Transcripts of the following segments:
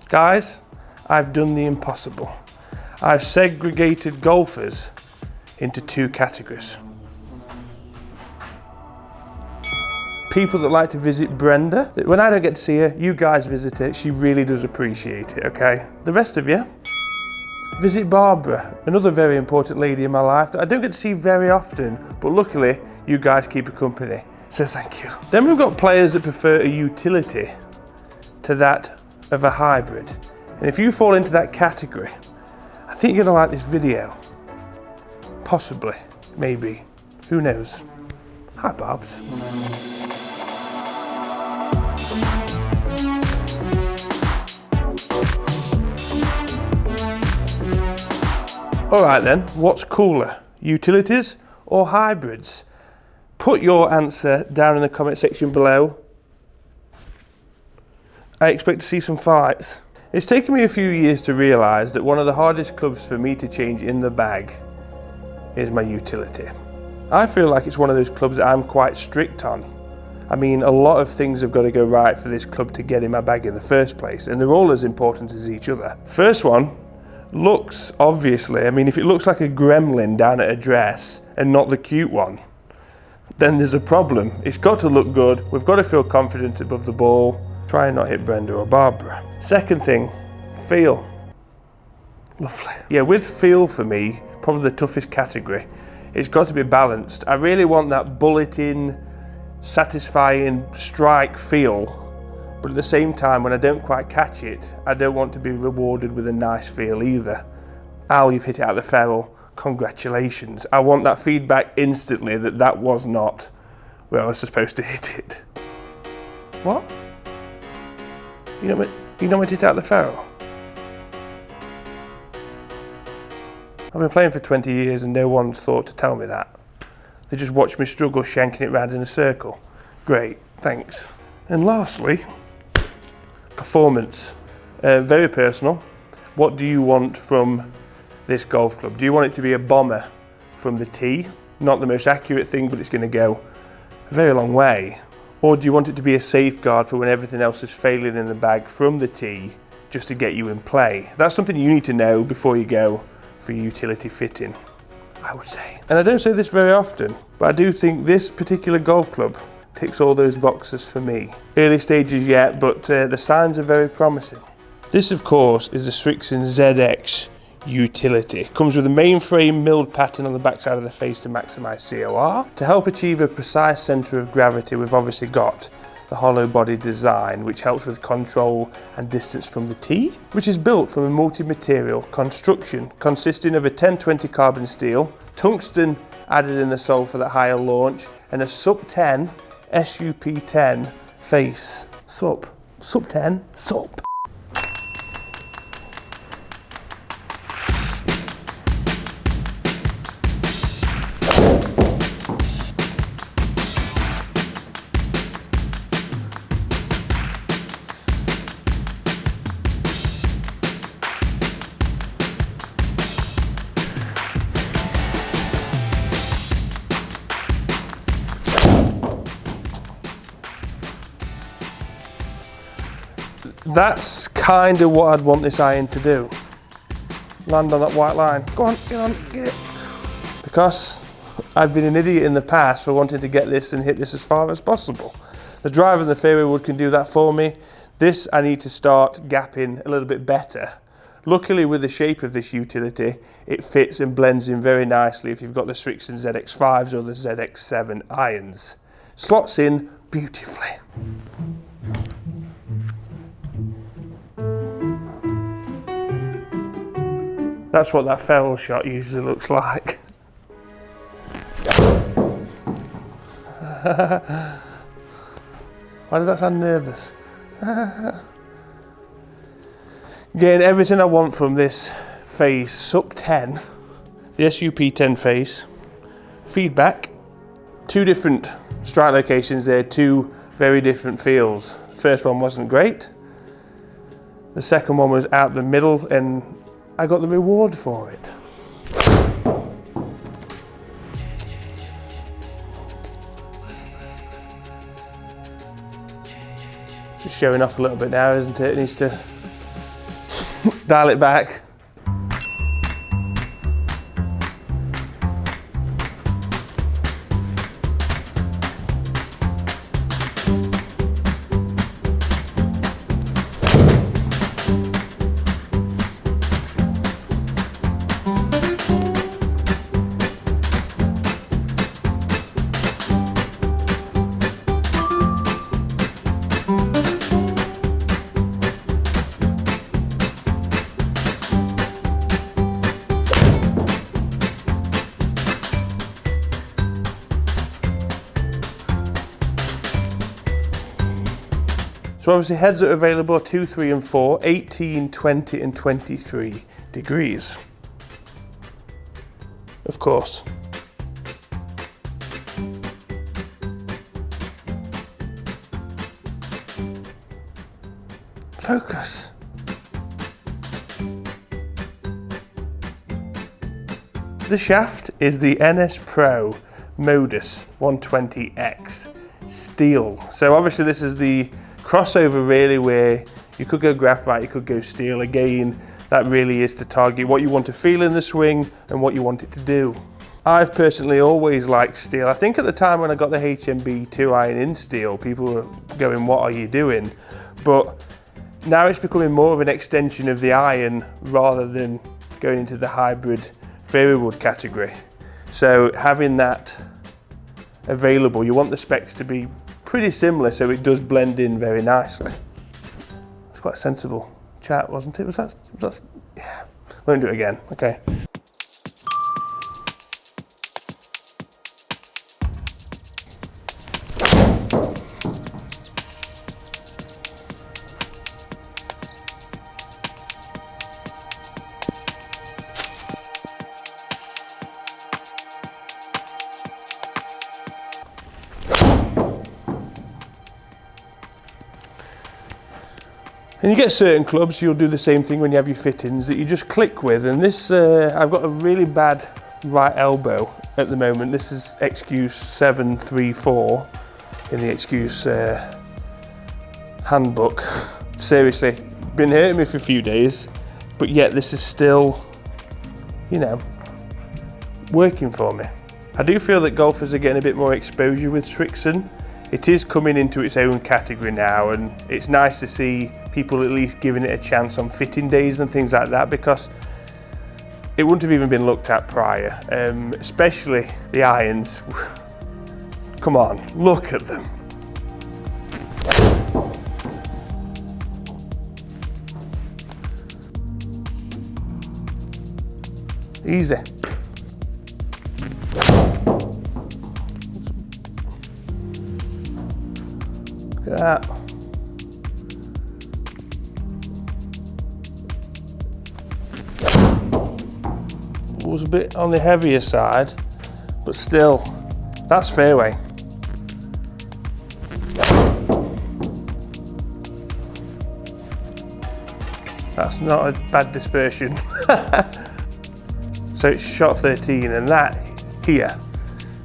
Guys, I've done the impossible. I've segregated golfers into two categories. People that like to visit Brenda. When I don't get to see her, you guys visit her. She really does appreciate it, okay? The rest of you, visit Barbara, another very important lady in my life that I don't get to see very often, but luckily you guys keep her company, so thank you. Then we've got players that prefer a utility to that of a hybrid. And if you fall into that category, I think you're gonna like this video. Possibly, maybe, who knows? Hi, Barbs. All right then, what's cooler, utilities or hybrids? Put your answer down in the comment section below. I expect to see some fights. It's taken me a few years to realise that one of the hardest clubs for me to change in the bag is my utility. I feel like it's one of those clubs that I'm quite strict on. I mean, a lot of things have got to go right for this club to get in my bag in the first place, and they're all as important as each other. First one, looks, obviously. I mean, if it looks like a gremlin down at a dress and not the cute one, then there's a problem. It's got to look good. We've got to feel confident above the ball. Try and not hit Brenda or Barbara. Second thing, feel. Lovely. Yeah, with feel for me, probably the toughest category. It's got to be balanced. I really want that bulletin, satisfying strike feel, but at the same time, when I don't quite catch it, I don't want to be rewarded with a nice feel either. Al, you've hit it out of the feral. Congratulations. I want that feedback instantly that that was not where I was supposed to hit it. What? You know when to hit out the ferrule? I've been playing for 20 years and no one's thought to tell me that. They just watch me struggle shanking it round in a circle. Great, thanks. And lastly, performance. Very personal. What do you want from this golf club? Do you want it to be a bomber from the tee? Not the most accurate thing, but it's going to go a very long way. Or do you want it to be a safeguard for when everything else is failing in the bag from the tee, just to get you in play? That's something you need to know before you go for utility fitting, I would say. And I don't say this very often, but I do think this particular golf club ticks all those boxes for me. Early stages yet, but the signs are very promising. This, of course, is the Srixon ZX utility. Comes with a mainframe milled pattern on the backside of the face to maximise COR. To help achieve a precise centre of gravity, we've obviously got the hollow body design, which helps with control and distance from the tee, which is built from a multi-material construction consisting of a 1020 carbon steel, tungsten added in the sole for that higher launch, and a sub 10 SUP10 face. Sub 10, sup. That's kind of what I'd want this iron to do. Land on that white line. Go on, get on, get it. Because I've been an idiot in the past for wanting to get this and hit this as far as possible. The driver and the fairway wood can do that for me. This I need to start gapping a little bit better. Luckily, with the shape of this utility, it fits and blends in very nicely if you've got the Srixon ZX5s or the ZX7 irons. Slots in beautifully. That's what that feral shot usually looks like. Why does that sound nervous? Getting everything I want from this face, SUP 10, the SUP10 face. Feedback, two different strike locations there, two very different feels. The first one wasn't great. The second one was out the middle and I got the reward for it. Just showing off a little bit now, isn't it? It needs to dial it back. So obviously heads are available 2, 3 and 4, 18, 20 and 23 degrees. Of course. Focus. The shaft is the NS Pro Modus 120X steel. So obviously this is the crossover really, where you could go graphite, you could go steel. Again, that really is to target what you want to feel in the swing and what you want it to do. I've personally always liked steel. I think at the time when I got the HMB 2 iron in steel, people were going, what are you doing? But now it's becoming more of an extension of the iron rather than going into the hybrid fairway wood category. So having that available, you want the specs to be pretty similar, so it does blend in very nicely. It's quite a sensible chat, wasn't it? Was that yeah. Won't do it again. Okay. And you get certain clubs, you'll do the same thing when you have your fittings that you just click with. And this, I've got a really bad right elbow at the moment. This is Excuse 734 in the Excuse handbook. Seriously, been hurting me for a few days, but yet this is still, you know, working for me. I do feel that golfers are getting a bit more exposure with Srixon. It is coming into its own category now, and it's nice to see people at least giving it a chance on fitting days and things like that, because it wouldn't have even been looked at prior, especially the irons. Come on, look at them. Easy. Look at that. Was a bit on the heavier side, but still, that's fairway. That's not a bad dispersion. So it's shot 13, and that here,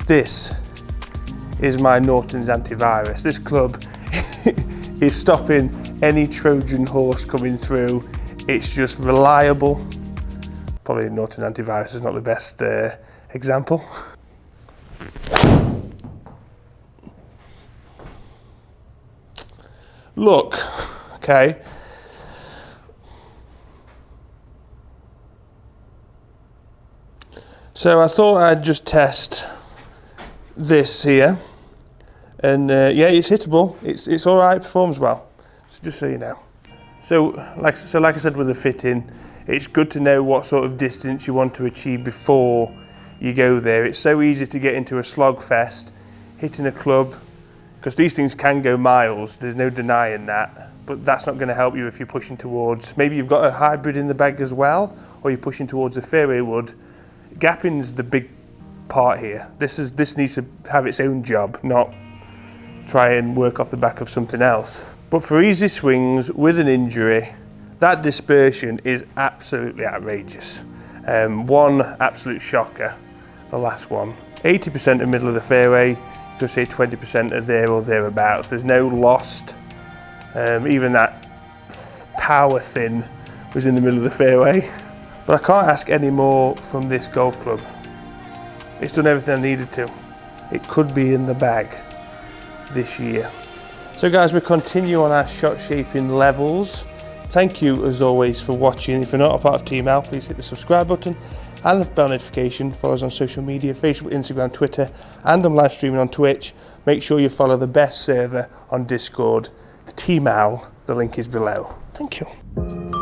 this is my Norton's antivirus. This club is stopping any Trojan horse coming through. It's just reliable. Probably Norton antivirus is not the best example. Look, okay. So I thought I'd just test this here, and yeah, it's hittable. It's all right, performs well. So just so you know. So like I said with the fitting, it's good to know what sort of distance you want to achieve before you go there. It's so easy to get into a slog fest, hitting a club, because these things can go miles, there's no denying that, but that's not going to help you if you're pushing towards, maybe you've got a hybrid in the bag as well, or you're pushing towards a fairway wood. Gapping's the big part here. This needs to have its own job, not try and work off the back of something else. But for easy swings with an injury, that dispersion is absolutely outrageous. One absolute shocker, the last one. 80% of middle of the fairway, you could say 20% are there or thereabouts. There's no lost. Even that power thin was in the middle of the fairway. But I can't ask any more from this golf club. It's done everything I needed to. It could be in the bag this year. So guys, we continue on our shot shaping levels. Thank you as always for watching. If you're not a part of TEAMAL, please hit the subscribe button and the bell notification. Follow us on social media, Facebook, Instagram, Twitter, and I'm live streaming on Twitch. Make sure you follow the best server on Discord, the TEAMAL. The link is below. Thank you.